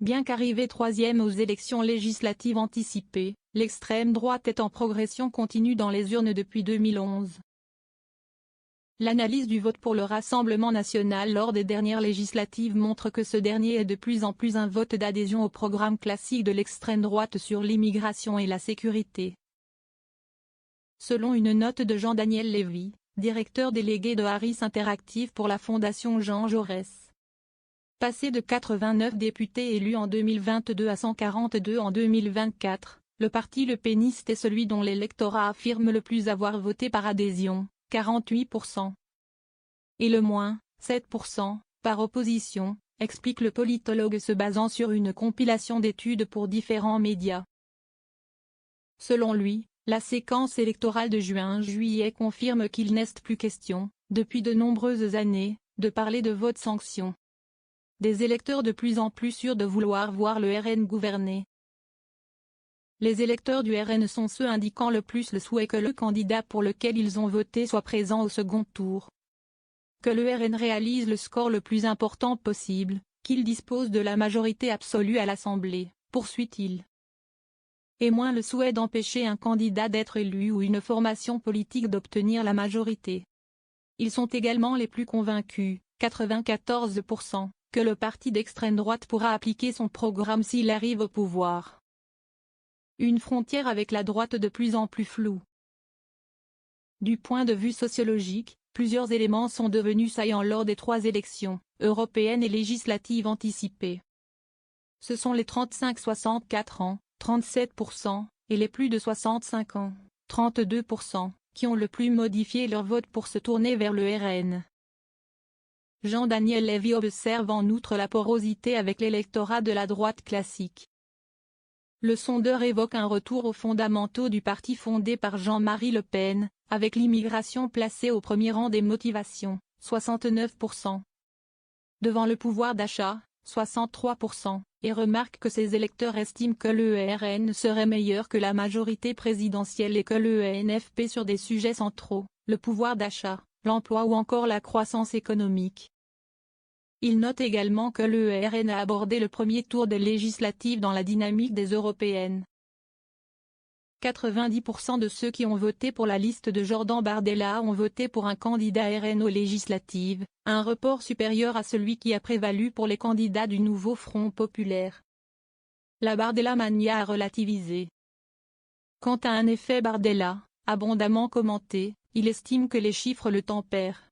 Bien qu'arrivé troisième aux élections législatives anticipées, l'extrême droite est en progression continue dans les urnes depuis 2011. L'analyse du vote pour le Rassemblement national lors des dernières législatives montre que ce dernier est de plus en plus un vote d'adhésion au programme classique de l'extrême droite sur l'immigration et la sécurité. Selon une note de Jean-Daniel Lévy, directeur délégué de Harris Interactive pour la Fondation Jean Jaurès. Passé de 89 députés élus en 2022 à 142 en 2024, le parti Le Péniste est celui dont l'électorat affirme le plus avoir voté par adhésion, 48%. Et le moins, 7%, par opposition, explique le politologue se basant sur une compilation d'études pour différents médias. Selon lui, la séquence électorale de juin-juillet confirme qu'il n'est plus question, depuis de nombreuses années, de parler de vote sanction. Des électeurs de plus en plus sûrs de vouloir voir le RN gouverner. Les électeurs du RN sont ceux indiquant le plus le souhait que le candidat pour lequel ils ont voté soit présent au second tour. Que le RN réalise le score le plus important possible, qu'il dispose de la majorité absolue à l'Assemblée, poursuit-il. Et moins le souhait d'empêcher un candidat d'être élu ou une formation politique d'obtenir la majorité. Ils sont également les plus convaincus, 94%, que le parti d'extrême droite pourra appliquer son programme s'il arrive au pouvoir. Une frontière avec la droite de plus en plus floue. Du point de vue sociologique, plusieurs éléments sont devenus saillants lors des 3 élections, européennes et législatives anticipées. Ce sont les 35-64 ans, 37%, et les plus de 65 ans, 32%, qui ont le plus modifié leur vote pour se tourner vers le RN. Jean-Daniel Lévy observe en outre la porosité avec l'électorat de la droite classique. Le sondeur évoque un retour aux fondamentaux du parti fondé par Jean-Marie Le Pen, avec l'immigration placée au premier rang des motivations, 69%. Devant le pouvoir d'achat, 63%, et remarque que ces électeurs estiment que le RN serait meilleur que la majorité présidentielle et que le NFP sur des sujets centraux, le pouvoir d'achat, l'emploi ou encore la croissance économique. Il note également que le RN a abordé le premier tour des législatives dans la dynamique des européennes. 90% de ceux qui ont voté pour la liste de Jordan Bardella ont voté pour un candidat RN aux législatives, un report supérieur à celui qui a prévalu pour les candidats du nouveau Front populaire. La Bardella mania a relativisé. Quant à un effet Bardella, abondamment commenté, il estime que les chiffres le tempèrent.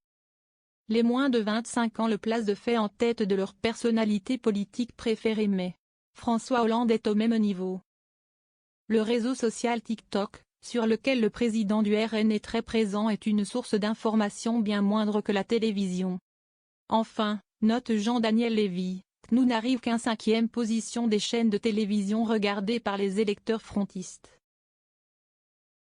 Les moins de 25 ans le placent de fait en tête de leur personnalité politique préférée mais François Hollande est au même niveau. Le réseau social TikTok, sur lequel le président du RN est très présent est une source d'information bien moindre que la télévision. Enfin, note Jean-Daniel Lévy, CNU n'arrive qu'à 5e position des chaînes de télévision regardées par les électeurs frontistes.